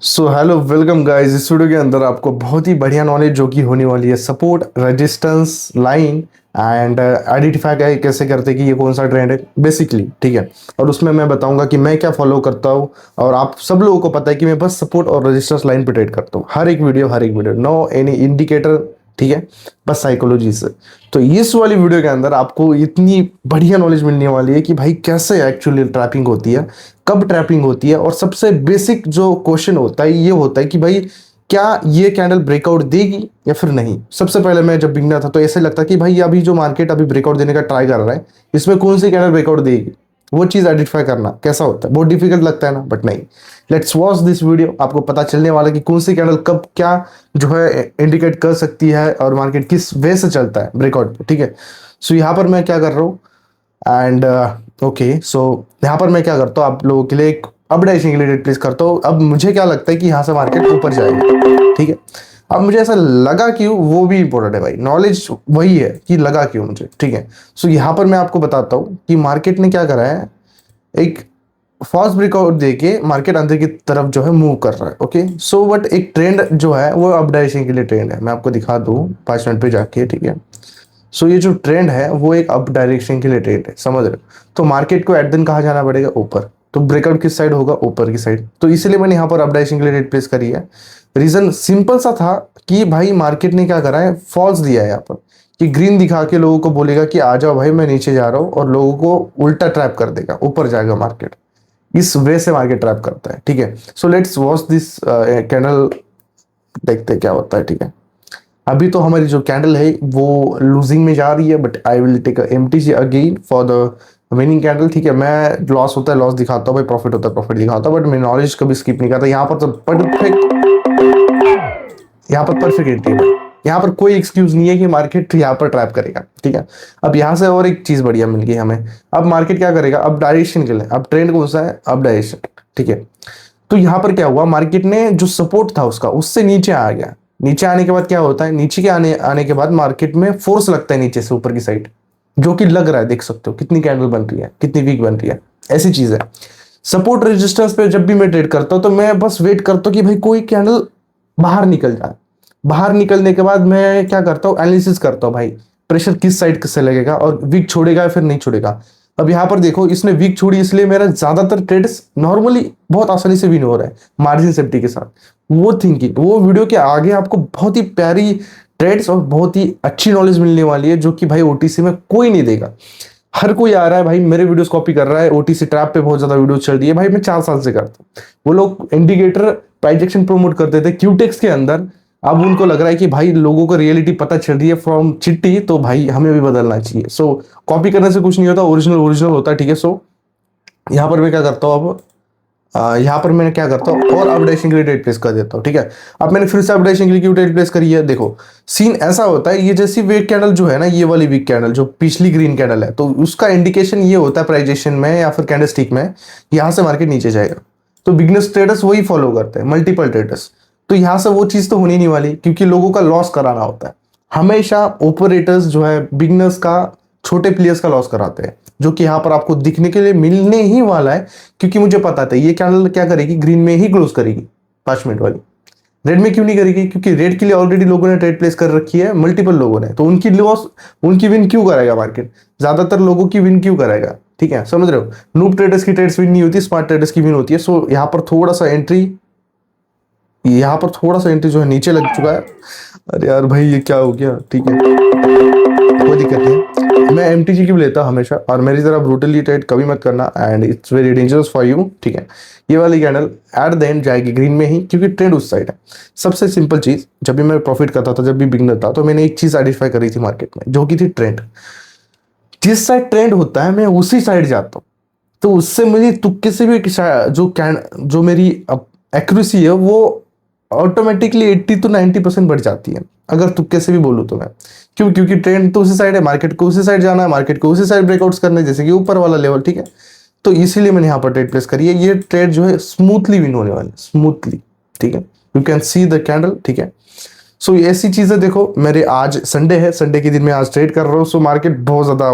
So hello welcome guys. इस video के अंदर आपको बहुत ही बढ़िया नॉलेज जो कि होने वाली है support resistance line and identify कैसे करते कि ये कौन सा ट्रेंड है बेसिकली, ठीक है। और उसमें मैं बताऊंगा कि मैं क्या फॉलो करता हूँ। और आप सब लोगों को पता है कि मैं बस सपोर्ट और रेजिस्टेंस लाइन पे ट्रेड करता हूँ। हर एक वीडियो नो एनी इंडिकेटर, ठीक है, बस साइकोलॉजी से। तो इस वाली वीडियो के अंदर आपको इतनी बढ़िया नॉलेज मिलने वाली है कि भाई कैसे एक्चुअली ट्रैपिंग होती है, कब ट्रैपिंग होती है। और सबसे बेसिक जो क्वेश्चन होता है ये होता है कि भाई क्या ये कैंडल ब्रेकआउट देगी या फिर नहीं। सबसे पहले मैं जब बिगनर था तो ऐसे लगता कि भाई अभी जो मार्केट अभी ब्रेकआउट देने का ट्राई कर रहा है इसमें कौन सी कैंडल ब्रेकआउट देगी, वो चीज आइडेंटिफाई करना कैसा होता है, बहुत डिफिकल्ट लगता है ना। बट नहीं, लेट्स वॉच दिस वीडियो, आपको पता चलने वाला कि कौन सी कैंडल कब क्या जो है इंडिकेट कर सकती है और मार्केट किस वे से चलता है ब्रेकआउट पे, ठीक है। सो यहाँ पर मैं क्या कर रहा हूँ एंड ओके, सो यहाँ पर मैं क्या करता हूँ आप लोगों के लिए एक अपडेशन के लिए रिप्लेस करता हूँ। अब मुझे क्या लगता है कि यहाँ से मार्केट ऊपर जाएगा, ठीक है। अब मुझे ऐसा लगा क्यों वो भी इंपॉर्टेंट है भाई, नॉलेज वही है कि लगा क्यों मुझे, ठीक है। सो यहाँ पर मैं आपको बताता हूँ कि मार्केट ने क्या करा है, एक फॉल्स ब्रेकआउट देके मार्केट अंदर की तरफ जो है मूव कर रहा है। ओके, सो बट एक ट्रेंड जो है वो अप डायरेक्शन के लिए ट्रेंड है। मैं आपको दिखा दूं 5 मिनट पे जाके, ठीक है। सो ये जो ट्रेंड है वो एक अप डायरेक्शन के लिए ट्रेंड है, समझ रहे हो। तो मार्केट को एट दिन कहा जाना पड़ेगा ऊपर, तो ब्रेकआउट किस साइड होगा, ऊपर की साइड। तो इसलिए मैंने यहाँ पर अप डायरेक्शन के लिए रेट प्लेस करी है। रीजन सिंपल सा था कि भाई मार्केट ने क्या करा है, फॉल्स दिया है यहाँ पर कि ग्रीन दिखा के लोगों को बोलेगा कि आ जाओ भाई मैं नीचे जा रहा हूँ, और लोगों को उल्टा ट्रैप कर देगा, ऊपर जाएगा मार्केट। इस वे से मार्केट ट्रैप करता है, ठीक है। So let's watch this candle, देखते हैं क्या होता है, ठीक है। अभी तो हमारी जो कैंडल है वो लूजिंग में जा रही है, but I will take MTG again for the winning candle, ठीक है। मैं लॉस होता है लॉस दिखाता हूँ भाई, प्रॉफिट होता है प्रॉफिट दिखाता हूँ, बट मैं नॉलेज कभी स्किप नहीं करता। यहाँ पर तो परफेक्ट, यहाँ पर परफेक्ट एंट्री है। यहाँ पर कोई एक्सक्यूज नहीं है कि मार्केट यहाँ पर ट्रैप करेगा, ठीक है। अब यहाँ से और एक चीज बढ़िया मिल गई हमें। अब मार्केट क्या करेगा, अब डायरेक्शन के लिए, अब ट्रेंड कौन सा है, अब डायरेक्शन, ठीक है। तो यहाँ पर क्या हुआ, मार्केट ने जो सपोर्ट था उसका उससे नीचे आ गया। नीचे आने के बाद क्या होता है, नीचे के आने के बाद मार्केट में फोर्स लगता है नीचे से ऊपर की साइड, जो कि लग रहा है, देख सकते हो कितनी कैंडल बन रही है, कितनी वीक बन रही है। ऐसी चीज है। सपोर्ट रेजिस्टेंस पे जब भी मैं ट्रेड करता हूं तो मैं बस वेट करता हूं कि भाई कोई कैंडल बाहर निकल जाए। बाहर निकलने के बाद मैं क्या करता हूँ, एनालिसिस करता हूँ भाई प्रेशर किस साइड से लगेगा और वीक छोड़ेगा या फिर नहीं छोड़ेगा। अब यहाँ पर देखो इसने वीक छोड़ी, इसलिए मेरा ज्यादातर ट्रेड्स नॉर्मली बहुत आसानी से विन हो रहा है मार्जिन सेफ्टी के साथ। वो थिंकिंग, वो वीडियो के आगे आपको बहुत ही प्यारी ट्रेड्स और बहुत ही अच्छी नॉलेज मिलने वाली है, जो कि भाई ओटीसी में कोई नहीं देगा। हर कोई आ रहा है भाई मेरे वीडियोस कॉपी कर रहा है, ओटीसी ट्रैप पे बहुत ज्यादा वीडियो चल रही है भाई, मैं 4 साल से करता हूँ। वो लोग इंडिकेटर प्राइजेक्शन प्रमोट करते थे क्यूटेक्स के अंदर, अब उनको लग रहा है कि भाई लोगों को रियलिटी पता चल रही है फ्रॉम चिट्टी, तो भाई हमें भी बदलना चाहिए। सो कॉपी करने से कुछ नहीं होता, ओरिजिनल ओरिजिनल होता है, ठीक है। सो यहाँ पर मैं क्या करता हूँ, अब यहाँ पर मैंने क्या करता हूँ और अपडेशन के लिए डेट प्लेस कर देता हूँ, ठीक है। अब मैंने फिर से अपडेशन के लिए क्यों डेट प्लेस करी है, देखो सीन ऐसा होता है, ये जैसी वीक कैंडल जो है ना, ये वाली वीक कैंडल जो पिछली ग्रीन कैंडल है, तो उसका इंडिकेशन ये होता है प्राइजेशन में या फिर कैंडलस्टिक में, यहाँ से मार्केट नीचे जाएगा। तो बिगनर्स ट्रेडर्स वही फॉलो करते हैं, मल्टीपल ट्रेडर्स। तो यहाँ से वो चीज तो होनी नहीं वाली, क्योंकि लोगों का लॉस कराना होता है। हमेशा ऑपरेटर्स जो है बिगनर्स का, छोटे प्लेयर्स का लॉस कराते हैं, जो कि यहाँ पर आपको दिखने के लिए मिलने ही वाला है। क्योंकि मुझे पता था ये कैंडल क्या करेगी, ग्रीन में ही क्लोज करेगी 5 मिनट वाली। रेड में क्यों नहीं करेगी, क्योंकि रेड के लिए ऑलरेडी लोगों ने ट्रेड प्लेस कर रखी है, मल्टीपल लोगों ने, तो उनकी लॉस, उनकी विन क्यों कराएगा मार्केट, ज्यादातर लोगों की विन क्यों कराएगा, ठीक है, समझ रहे हो। नूब ट्रेडर्स की ट्रेड्स विन नहीं होती, स्मार्ट ट्रेडर्स की विन होती है। सो यहाँ पर थोड़ा सा एंट्री, यहाँ पर थोड़ा सा एंट्री जो है नीचे लग चुका है। अरे यार भाई ये क्या हो गया, ठीक है, कोई दिक्कत नहीं। मैं एमटीजी की भी लेता हमेशा, और मेरी तरह ब्रूटली ट्रेड कभी मत करना, and it's very dangerous for you, ठीक है। ये वाली कैंडल एट द एंड जाएगी ग्रीन में ही, क्योंकि ट्रेंड उस साइड है। सबसे सिंपल चीज, जब भी मैं प्रॉफिट करता था, जब भी बिगनर था, तो मैंने एक चीज आइडेंटिफाई करी थी मार्केट में, जो कि थी ट्रेंड। जिस साइड ट्रेंड होता है मैं उसी साइड जाता हूँ। तो उससे मुझे तुक्के से भी जो मेरी एक्यूरेसी है वो ऑटोमेटिकली 80 to 90% बढ़ जाती है, अगर तुक्के से भी बोलूँ तो मैं। क्यों, क्योंकि ट्रेंड तो उसी साइड है, मार्केट को उसी साइड जाना है, मार्केट को उसी साइड ब्रेकआउट्स करने, जैसे कि ऊपर वाला लेवल, ठीक है। तो इसीलिए मैंने यहाँ पर ट्रेड प्लेस करी है। ये ट्रेड जो है स्मूथली विन होने वाली, स्मूथली, ठीक है। You can see the candle, ठीक है। सो ऐसी चीजें देखो, मेरे आज संडे है, संडे के दिन मैं आज ट्रेड कर रहा हूँ। सो मार्केट बहुत ज्यादा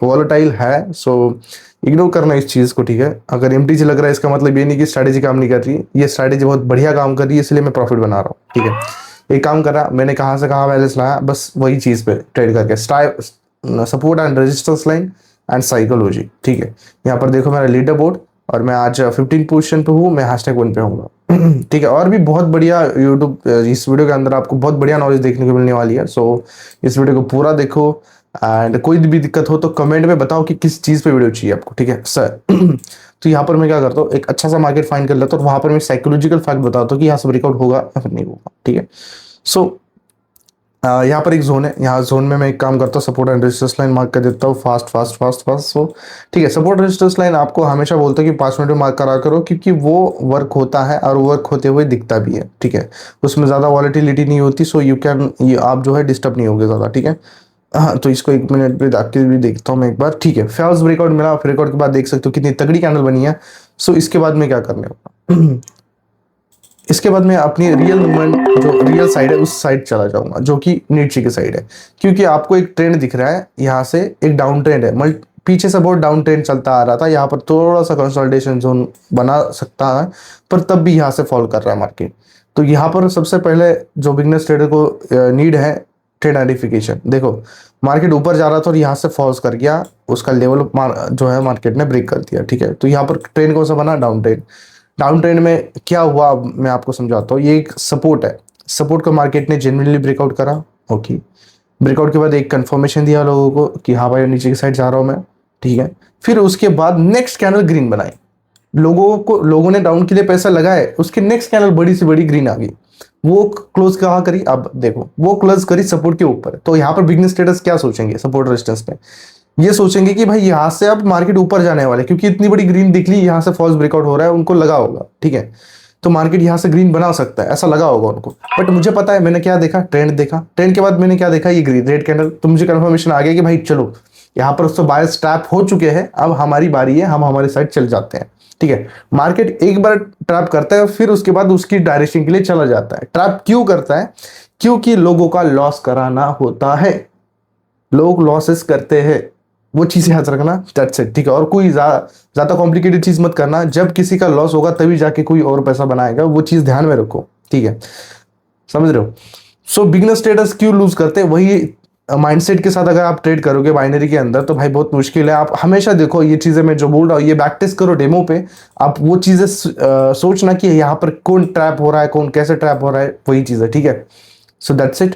वॉलेटाइल है। सो इग्नोर करना इस चीज़ को, ठीक है। अगर एमटीजी लग रहा है इसका मतलब ये नहीं कि स्ट्रैटेजी काम नहीं कर रही, ये स्ट्रैटेजी बहुत बढ़िया काम कर रही है, इसलिए मैं प्रॉफिट बना रहा हूँ, ठीक है। एक काम करा मैंने, कहाँ से कहाँ बैलेंस लाया, बस वही चीज़ पे ट्रेड करके, support and resistance line and psychology, ठीक है। यहाँ पर देखो मेरा लीडर बोर्ड, और मैं आज 15 पोजीशन पे हूँ, मैं #1 पे हूँ, ठीक है। और भी बहुत बढ़िया यूट्यूब, इस वीडियो के अंदर आपको बहुत बढ़िया नॉलेज देखने को मिलने वाली है। सो इस वीडियो को पूरा देखो, एंड कोई भी दिक्कत हो तो कमेंट में बताओ कि किस चीज़ पे वीडियो चाहिए आपको, ठीक है सर। तो यहाँ पर मैं क्या करता हूँ, एक अच्छा सा मार्केट फाइंड कर लेता हूँ, वहाँ पर मैं साइकोलॉजिकल फैक्ट बताता हूँ कि यहाँ से ब्रेकआउट होगा या फिर नहीं होगा, ठीक है। सो यहाँ पर एक जोन है, यहाँ जोन में मैं एक काम करता हूँ, support and resistance line mark कर देता हूँ फास्ट फास्ट फास्ट फास्ट। सो ठीक है, सपोर्ट रेजिस्टेंस लाइन आपको हमेशा बोलता हूँ कि 5 मिनट में मार्क करा करो, क्योंकि वो वर्क होता है और वर्क होते हुए दिखता भी है, ठीक है। उसमें ज़्यादा वॉलेटिलिटी नहीं होती, सो यू कैन, आप जो है डिस्टर्ब नहीं होगे ज़्यादा, ठीक है। हाँ, तो इसको 1 मिनट पे जाके भी देखता हूँ मैं एक बार, ठीक है। फॉल्स ब्रेकआउट मिला, ब्रेकआउट के बाद देख सकते हो कितनी तगड़ी कैंडल बनी है। सो इसके बाद में क्या करने होगा, इसके बाद मैं अपनी रियल मूवमेंट, जो रियल साइड है उस साइड चला जाऊंगा, जो कि नीचे की साइड है, क्योंकि आपको एक ट्रेंड दिख रहा है, यहाँ से एक डाउन ट्रेंड है, पीछे से बहुत डाउन ट्रेंड चलता आ रहा था, यहाँ पर थोड़ा सा कंसोलिडेशन जोन बना सकता है, पर तब भी यहाँ से फॉल कर रहा है मार्केट। तो यहाँ पर सबसे पहले जो बिगनर्स ट्रेडर को नीड है, ट्रेड आइडेंटिफिकेशन। देखो मार्केट ऊपर जा रहा था और यहाँ से फॉल्स कर गया, उसका लेवल जो है मार्केट ने ब्रेक कर दिया, ठीक है। तो यहाँ पर ट्रेंड कौन सा बना, डाउन ट्रेंड। डाउन ट्रेंड में क्या हुआ मैं आपको समझाता हूँ, ये एक सपोर्ट है, सपोर्ट को मार्केट ने जेन्युइनली ब्रेकआउट करा, ओके। ब्रेकआउट के बाद एक कंफर्मेशन दिया लोगों को कि हाँ भाई नीचे की साइड जा रहा हूँ मैं, ठीक है। फिर उसके बाद नेक्स्ट कैंडल ग्रीन बनाई, लोगों ने डाउन के लिए पैसा लगाए, उसके नेक्स्ट कैंडल बड़ी से बड़ी ग्रीन आ गई, वो क्लोज कहाँ करी, अब देखो वो क्लोज करी सपोर्ट के ऊपर। तो यहाँ पर बिजनेस स्टेटस क्या सोचेंगे, सपोर्ट रेजिस्टेंस में ये सोचेंगे कि भाई यहाँ से अब मार्केट ऊपर जाने वाले, क्योंकि इतनी बड़ी ग्रीन दिख ली, यहाँ से फॉल्स ब्रेकआउट हो रहा है, उनको लगा होगा, ठीक है। तो मार्केट यहाँ से ग्रीन बना सकता है, ऐसा लगा होगा उनको। बट मुझे पता है, मैंने क्या देखा, ट्रेंड देखा, ट्रेंड के बाद मैंने क्या देखा, ये ग्रीन रेड कैंडल। तो मुझे कंफर्मेशन आ गया कि भाई चलो यहाँ पर उससे बायर्स ट्रैप हो चुके हैं, अब हमारी बारी है, हम हमारी साइड चल जाते हैं, ठीक है। मार्केट एक बार ट्रैप करता है, फिर उसके बाद उसकी डायरेक्शन के लिए चला जाता है। ट्रैप क्यों करता है, क्योंकि लोगों का लॉस कराना होता है, लोग लॉसेस करते हैं, वो चीज़ याद रखना, दैट्स इट, ठीक है। और कोई ज़्यादा कॉम्प्लिकेटेड चीज़ मत करना, जब किसी का लॉस होगा तभी जाके कोई और पैसा बनाएगा, वो चीज़ ध्यान में रखो, ठीक है, समझ रहे हो। सो बिगनर स्टेटस क्यों लूज करते हैं, वही माइंडसेट के साथ अगर आप ट्रेड करोगे बाइनरी के अंदर, तो भाई बहुत मुश्किल है। आप हमेशा देखो ये चीज़ें मैं जो बोल रहा हूँ, ये बैक टेस्ट करो डेमो पे, आप वो चीज़ें सोचना कि यहाँ पर कौन ट्रैप हो रहा है, कौन कैसे ट्रैप हो रहा है, वही चीज़ है, ठीक है। So that's it.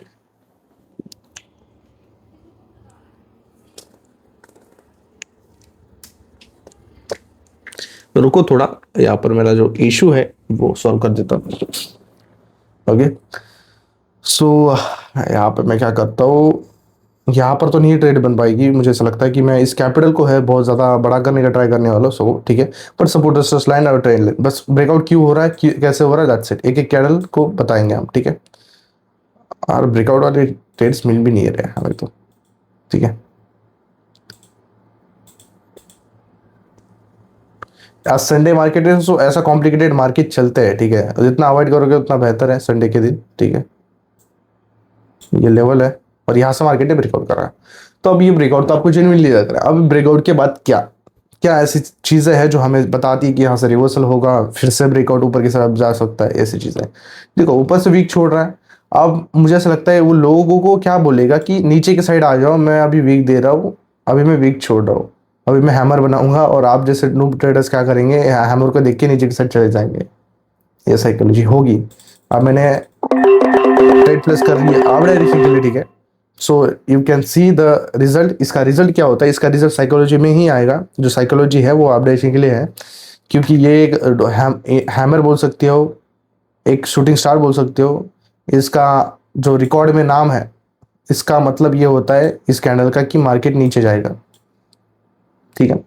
रुको थोड़ा, यहाँ पर मेरा जो इशू है वो सॉल्व कर देता हूँ, ओके। सो यहाँ पर मैं क्या करता हूँ, यहाँ पर तो नहीं ट्रेड बन पाएगी, मुझे ऐसा लगता है कि मैं इस कैपिटल को है बहुत ज़्यादा बड़ा करने का ट्राई करने वाला हूँ, सो ठीक है। पर सपोर्ट रेजिस्टेंस लाइन और ट्रेंड लाइन, बस ब्रेकआउट क्यों हो रहा है, कैसे हो रहा है, दैट्स इट। एक एक कैंडल को बताएंगे हम, ठीक है। और ब्रेकआउट वाले ट्रेड्स मिल भी नहीं रहे हमें तो, ठीक है। आज संडे मार्केट है, सो ऐसा कॉम्प्लिकेटेड मार्केट चलते हैं, ठीक है। जितना अवॉइड करोगे उतना बेहतर है संडे के दिन, ठीक है। ये लेवल है और यहाँ से मार्केट ने ब्रेकआउट कर रहा है, तो अब ये ब्रेकआउट तो आपको जेन्युइनली लग रहा है। अब ब्रेकआउट के बाद क्या क्या ऐसी चीज़ें हैं जो हमें बताती है कि यहाँ से रिवर्सल होगा, फिर से ब्रेकआउट ऊपर की तरफ जा सकता है, ऐसी चीज़ें। देखो ऊपर से वीक छोड़ रहा है, अब मुझे ऐसा लगता है वो लोगों को क्या बोलेगा कि नीचे की साइड आ जाओ, मैं अभी वीक दे रहा हूँ, अभी मैं वीक छोड़ रहा हूँ, अभी मैं हैमर बनाऊंगा, और आप जैसे नूब ट्रेडर्स क्या करेंगे, हैमर को देख के नीचे की साइड चले जाएंगे, ये साइकोलॉजी होगी। अब मैंने ट्रेड प्लेस कर लिया आप डायरेक्शन के लिए, ठीक है। So you can see the result. इसका रिजल्ट क्या होता है, इसका रिजल्ट साइकोलॉजी में ही आएगा, जो साइकोलॉजी है वो आप डायरेक्शन के लिए है, क्योंकि ये एक हैमर बोल सकते हो, एक शूटिंग स्टार बोल सकते हो। इसका जो रिकॉर्ड में नाम है, इसका मतलब ये होता है इस कैंडल का कि मार्केट नीचे जाएगा, ठीक है।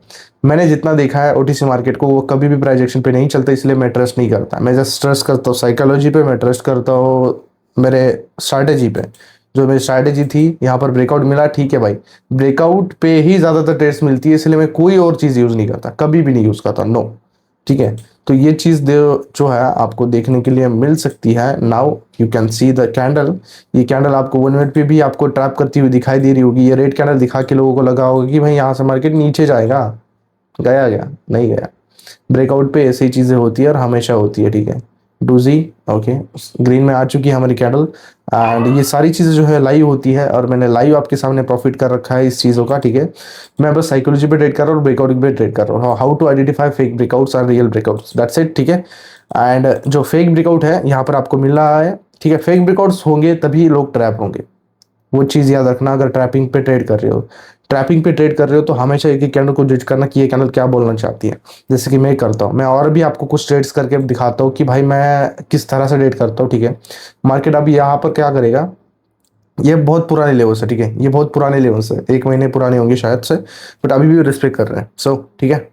मैंने जितना देखा है ओटीसी मार्केट को, वो कभी भी प्राइस एक्शन पे नहीं चलता, इसलिए मैं ट्रस्ट नहीं करता। मैं जस्ट ट्रस्ट करता हूँ साइकोलॉजी पे, मैं ट्रस्ट करता हूँ मेरे स्ट्रैटेजी पे। जो मेरी स्ट्रैटेजी थी, यहाँ पर ब्रेकआउट मिला, ठीक है भाई, ब्रेकआउट पे ही ज़्यादातर ट्रेड्स मिलती है, इसलिए मैं कोई और चीज़ यूज़ नहीं करता, कभी भी नहीं यूज़ करता, नो, ठीक है। तो ये चीज़ जो है आपको देखने के लिए मिल सकती है। Now you can see the candle, ये कैंडल आपको 1 मिनट पे भी आपको ट्रैप करती हुई दिखाई दे रही होगी, ये रेड कैंडल दिखा के लोगों को लगा होगा कि भाई यहाँ से मार्केट नीचे जाएगा, गया गया नहीं गया। ब्रेकआउट पे ऐसी चीज़ें होती है और हमेशा होती है, ठीक है। डूजी, ओके, ग्रीन में आ चुकी है हमारी कैंडल। एंड ये सारी चीज़ें जो है लाइव होती है और मैंने लाइव आपके सामने प्रॉफिट कर रखा है इस चीज़ों का, ठीक है। मैं बस साइकोलॉजी पे ट्रेड कर रहा हूँ और ब्रेकआउट पे ट्रेड कर रहा हूँ। How to identify fake breakouts और रियल ब्रेकआउट्स, दैट्स इट, ठीक है। एंड जो फेक ब्रेकआउट है यहाँ पर आपको मिल रहा है, ठीक है। फेक ब्रेकआउट्स होंगे तभी लोग ट्रैप होंगे, वो चीज़ याद रखना। अगर ट्रैपिंग पे ट्रेड कर रहे हो, ट्रैपिंग पे ट्रेड कर रहे हो तो हमेशा एक एक कैंडल को जज करना कि ये कैंडल क्या बोलना चाहती है। जैसे कि मैं करता हूँ, मैं और भी आपको कुछ ट्रेड्स करके दिखाता हूँ कि भाई मैं किस तरह से ट्रेड करता हूँ, ठीक है। मार्केट अभी यहाँ पर क्या करेगा, ये बहुत पुराने लेवल से, ठीक है, ये बहुत पुराने लेवल से 1 महीने पुराने होंगे शायद से, बट अभी भी रिस्पेक्ट कर रहे हैं। सो ठीक है,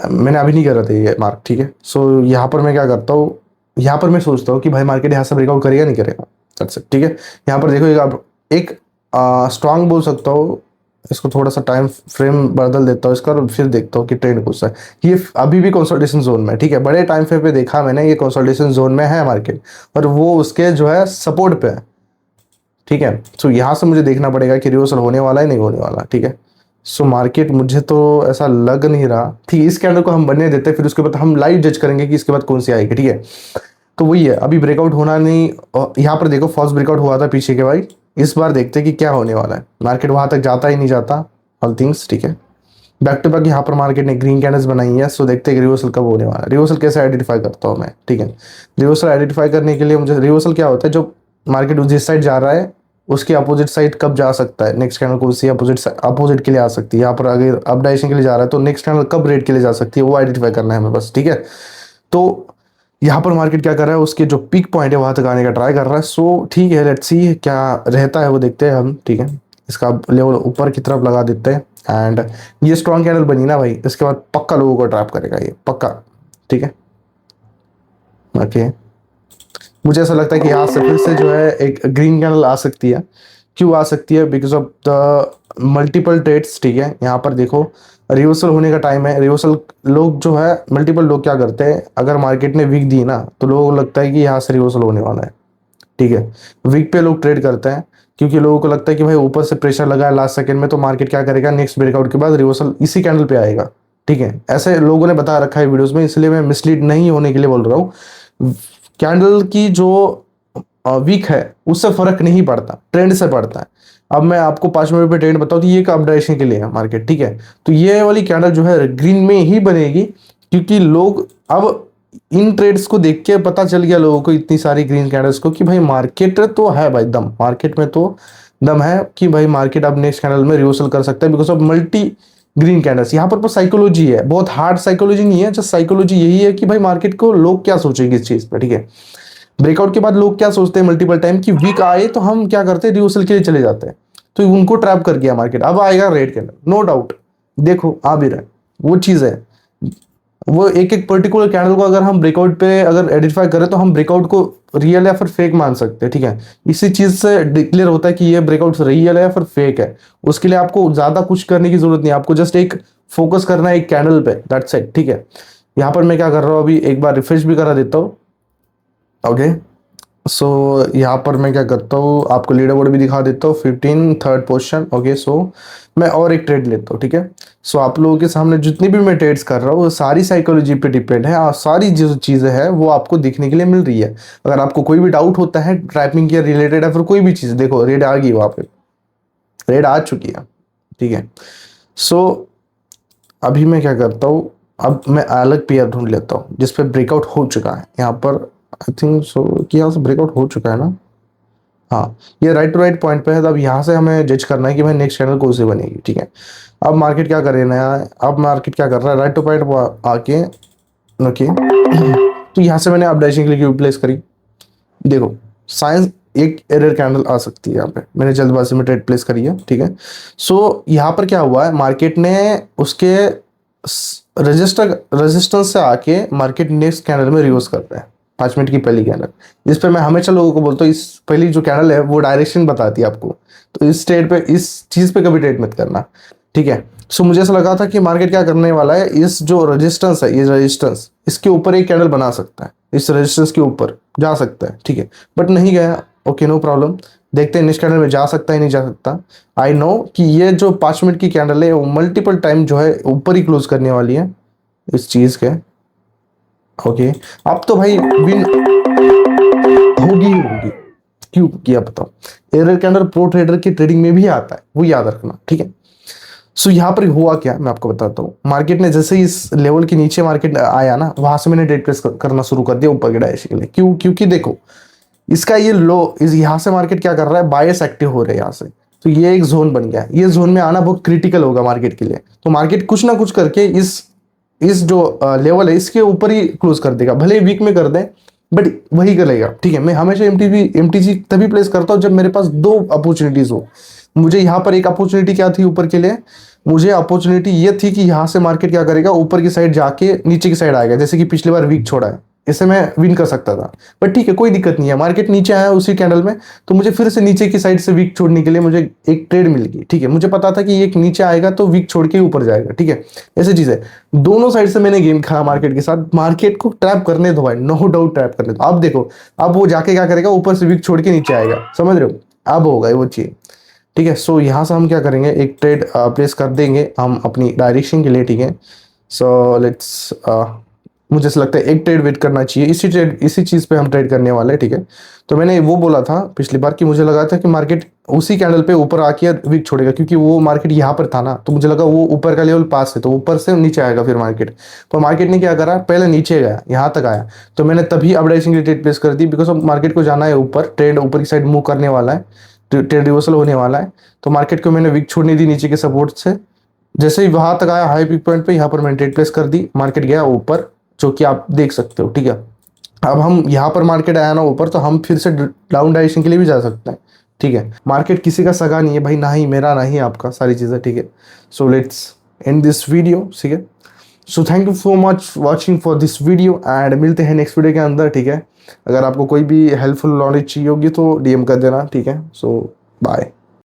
मैंने अभी नहीं करा था ये मार्क, ठीक है। सो यहाँ पर मैं क्या करता हूँ, यहाँ पर मैं सोचता हूँ कि भाई मार्केट यहाँ से ब्रेकआउट करेगा नहीं करेगा, दैट्स इट, ठीक है। यहाँ पर देखो एक स्ट्रांग बोल सकता हूँ इसको, थोड़ा सा टाइम फ्रेम बदल देता हूँ इसका और फिर देखता हूँ कि ट्रेंड कौन सा है। ये अभी भी कंसोलिडेशन जोन में है, ठीक है। बड़े टाइम फ्रेम पे देखा मैंने, ये कंसोलिडेशन जोन में है मार्केट और वो उसके जो है सपोर्ट पे है, ठीक है। सो यहाँ से मुझे देखना पड़ेगा कि रिवर्सल होने वाला है नहीं होने वाला, ठीक है। सो मार्केट मुझे तो ऐसा लग नहीं रहा, ठीक है। इस कैंडल को हम बनने देते हैं, फिर उसके बाद हम लाइव जज करेंगे कि इसके बाद कौन सी आएगी, ठीक है। तो वही है, अभी ब्रेकआउट होना नहीं। यहाँ पर देखो फॉल्स ब्रेकआउट हुआ था पीछे के भाई, इस बार देखते हैं कि क्या होने वाला है। मार्केट वहां तक जाता ही नहीं जाता, ऑल थिंग्स, ठीक है। बैक टू बैक यहाँ पर मार्केट ने ग्रीन कैंडल्स बनाई है। सो देखते हैं कि रिवर्सल कब होने वाला है। रिवर्सल कैसे आइडेंटिफाई करता हूँ मैं, ठीक है। रिवर्सल आइडेंटिफाई करने के लिए मुझे, रिवर्सल क्या होता है, जो मार्केट जिस साइड जा रहा है उसके अपोजिट साइड कब जा सकता है, नेक्स्ट कैंडल को उसी अपोजिट के लिए आ सकती है। यहाँ पर अगर अप डायरेक्शन के लिए जा रहा है तो नेक्स्ट कैंडल कब रेट के लिए जा सकती है, वो आइडेंटिफाई करना है हमें बस, ठीक है। तो यहाँ पर मार्केट क्या कर रहा है, उसके जो पीक पॉइंट है वहां तक आने का ट्राई कर रहा है। सो ठीक है, लेट्स सी क्या रहता है वो देखते हैं हम, ठीक है। इसका लेवल ऊपर की तरफ लगा देते हैं एंड ये स्ट्रॉन्ग कैंडल बनी ना भाई, इसके बाद पक्का लोगों को ट्रैप करेगा ये, पक्का, ठीक है। ओके, मुझे ऐसा लगता है कि यहाँ से फिर से जो है एक ग्रीन कैंडल आ सकती है। क्यों आ सकती है, because of the multiple trades, ठीक है। यहाँ पर देखो रिवर्सल होने का टाइम है। रिवर्सल लोग जो है, मल्टीपल लोग क्या करते हैं, अगर मार्केट ने वीक दी ना तो लोगों को लगता है कि यहाँ से रिवर्सल होने वाला है, ठीक है। वीक पे लोग ट्रेड करते हैं क्योंकि लोगों को लगता है कि भाई ऊपर से प्रेशर लगा है लास्ट सेकंड में, तो मार्केट क्या करेगा, नेक्स्ट ब्रेकआउट के बाद रिवर्सल इसी कैंडल पे आएगा, ठीक है। ऐसे लोगों ने बता रखा है वीडियोस में, इसलिए मैं मिसलीड नहीं होने के लिए बोल रहा हूँ। कैंडल की जो वीक है उससे फर्क नहीं पड़ता, ट्रेंड से पड़ता है। अब मैं आपको 5 मिनट पे ट्रेंड बताऊँ तो ये कब डायरेक्शन के लिए है मार्केट, ठीक है। तो ये वाली कैंडल जो है ग्रीन में ही बनेगी क्योंकि लोग अब इन ट्रेड्स को देख के पता चल गया लोगों को, इतनी सारी ग्रीन कैंडल्स को, कि भाई मार्केट तो है भाई दम, मार्केट में तो दम है कि भाई मार्केट अब नेक्स्ट कैंडल में रिवर्सल कर सकता है because of multi green candles. यहाँ पर साइकोलॉजी है, बहुत हार्ड साइकोलॉजी नहीं है, जस्ट साइकोलॉजी यही है कि भाई मार्केट को लोग क्या सोचेंगे इस चीज पर, ठीक है। ब्रेकआउट के बाद लोग क्या सोचते हैं मल्टीपल टाइम कि वीक आए तो हम क्या करते हैं, रिवर्सल के लिए चले जाते हैं। तो उनको ट्रैप कर गया मार्केट, अब आएगा रेड कैंडल, नो डाउट, देखो आ भी रहा है, वो चीज है। वो एक एक पर्टिकुलर कैंडल को अगर हम ब्रेकआउट पे अगर आइडेंटिफाई करें तो हम ब्रेकआउट को रियल या फिर फेक मान सकते हैं, ठीक है। इसी चीज से डिक्लेयर होता है कि ये ब्रेकआउट रियल है या फिर फेक है। उसके लिए आपको ज्यादा कुछ करने की जरूरत नहीं, आपको जस्ट एक फोकस करना है एक कैंडल पे, दैट्स इट, ठीक है। यहाँ पर मैं क्या कर रहा हूँ, अभी एक बार रिफ्रेश भी करा देता हूँ, ओके। सो यहाँ पर मैं क्या करता हूँ, आपको लीडर बोर्ड भी दिखा देता हूँ, 15 थर्ड पोजीशन, ओके। सो मैं और एक ट्रेड लेता हूँ, ठीक है। सो आप लोगों के सामने जितनी भी मैं ट्रेड्स कर रहा हूँ वो सारी साइकोलॉजी पे डिपेंड है और सारी जो चीज़ें हैं वो आपको देखने के लिए मिल रही है। अगर आपको कोई भी डाउट होता है ट्रैपिंग के रिलेटेड या फिर कोई भी चीज़, देखो रेड आ गई, वहाँ पे रेड आ चुकी है, ठीक है। सो अभी मैं क्या करता हूँ, अब मैं अलग पेयर ढूंढ लेता हूँ जिसपे ब्रेकआउट हो चुका है। यहाँ पर आई थिंक सो कि यहाँ से ब्रेकआउट हो चुका है ना, हाँ, ये राइट टू राइट पॉइंट पे है। तो अब यहाँ से हमें जज करना है कि भाई नेक्स्ट कैंडल कौन सी बनेगी, ठीक है। अब मार्केट क्या कर रहा है, अब मार्केट क्या कर रहा है, राइट टू पॉइंट आके, ओके। तो यहाँ से मैंने अप डायरेक्शन के लिए प्लेस करी, देखो साइंस एक एरर कैंडल आ सकती है, यहाँ पे मैंने जल्दबाजी में ट्रेड प्लेस करी है, ठीक है। सो यहाँ पर क्या हुआ है, मार्केट ने उसके रेजिस्टेंस से आके मार्केट नेक्स्ट कैंडल में रिवर्स कर रहा है, 5 मिनट की पहली कैंडल, जिस पे मैं हमेशा लोगों को बोलता हूँ इस पहली जो कैंडल है वो डायरेक्शन बताती है आपको, तो इस ट्रेड पे, इस चीज पे कभी ट्रेड मत करना, ठीक है। सो मुझे ऐसा लगा था कि मार्केट क्या करने वाला है, इस जो रेजिस्टेंस है, ये रेजिस्टेंस इसके ऊपर एक कैंडल बना सकता है, इस रेजिस्टेंस के ऊपर जा सकता है, ठीक है, बट नहीं गया, ओके नो प्रॉब्लम। देखते हैं नेक्स्ट कैंडल में जा सकता है नहीं जा सकता। आई नो कि ये जो 5 मिनट की कैंडल है वो मल्टीपल टाइम जो है ऊपर ही क्लोज करने वाली है इस चीज के। ओके, अब तो भाई विन होगी ही होगी। क्यों किया बताओ, एरर कैंडल प्रो ट्रेडर की ट्रेडिंग में भी आता है, वो याद रखना, ठीक है। सो यहाँ पर हुआ क्या मैं आपको बताता हूँ। मार्केट ने जैसे ही इस लेवल के नीचे मार्केट आया ना, वहां से मैंने ट्रेड प्लेस करना शुरू कर दिया ऊपर के डायरेक्शन के लिए। क्यों? क्योंकि देखो इसका ये लो, इस यहाँ से मार्केट क्या कर रहा है, बायस एक्टिव हो रहे हैं यहाँ से। तो ये एक जोन बन गया, ये जोन में आना बहुत क्रिटिकल होगा मार्केट के लिए। तो मार्केट कुछ ना कुछ करके इस जो लेवल है इसके ऊपर ही क्लोज कर देगा, भले वीक में कर दे बट वही करेगा, ठीक है। मैं हमेशा एमटीजी तभी प्लेस करता हूँ जब मेरे पास दो अपॉर्चुनिटीज हो। मुझे यहाँ पर एक अपॉर्चुनिटी क्या थी ऊपर के लिए, मुझे अपॉर्चुनिटी ये थी कि यहाँ से मार्केट क्या करेगा, ऊपर की साइड जाके नीचे की साइड आएगा, जैसे कि पिछली बार वीक छोड़ा है, इससे मैं विन कर सकता था। बट ठीक है, कोई दिक्कत नहीं है, मार्केट नीचे आया उसी कैंडल में, तो मुझे फिर से नीचे की साइड से वीक छोड़ने के लिए मुझे एक ट्रेड मिल गई, ठीक है। मुझे पता था कि एक नीचे आएगा तो वीक छोड़ के ऊपर जाएगा, ठीक है। ऐसी चीज है, दोनों साइड से मैंने गेम खाया मार्केट के साथ। मार्केट को ट्रैप करने दो भाई, नो डाउट ट्रैप करने दो। अब देखो, अब वो जाके क्या करेगा, ऊपर से वीक छोड़ के नीचे आएगा, समझ रहे हो, अब होगा वो चीज, ठीक है। सो यहाँ से हम क्या करेंगे, एक ट्रेड प्लेस कर देंगे हम अपनी डायरेक्शन के लिए, ठीक है। सो लेट्स मुझे ऐसा लगता है एक ट्रेड वेट करना चाहिए, इसी चीज पे हम ट्रेड करने वाले हैं, ठीक है। तो मैंने वो बोला था पिछली बार कि मुझे लगा था कि मार्केट उसी कैंडल पे ऊपर आके वीक छोड़ेगा, क्योंकि वो मार्केट यहाँ पर था ना, तो मुझे लगा वो ऊपर का लेवल पास है तो ऊपर से नीचे आएगा फिर मार्केट। तो मार्केट ने क्या करा, पहले नीचे गया, यहाँ तक आया, तो मैंने तभी अपडाइसिंग की ट्रेड प्लेस कर दी, बिकॉज मार्केट को जाना है ऊपर, ट्रेंड ऊपर की साइड मूव करने वाला है, ट्रेड रिवर्सल होने वाला है। तो मार्केट को मैंने वीक छोड़ने दी नीचे के सपोर्ट से। जैसे ही वहां तक आया हाई पिक पॉइंट पे, यहाँ पर मैंने ट्रेड प्लेस कर दी, मार्केट गया ऊपर, जो कि आप देख सकते हो, ठीक है। अब हम यहाँ पर मार्केट आया ना ऊपर, तो हम फिर से डाउन डायरेक्शन के लिए भी जा सकते हैं, ठीक है। मार्केट किसी का सगा नहीं है भाई, ना ही मेरा ना ही आपका, सारी चीज़ें, ठीक है। So let's end this video, ठीक है। So thank you so much watching for this video and मिलते हैं नेक्स्ट वीडियो के अंदर, ठीक है। अगर आपको कोई भी हेल्पफुल नॉलेज चाहिए होगी तो डीएम कर देना, ठीक है। सो बाय।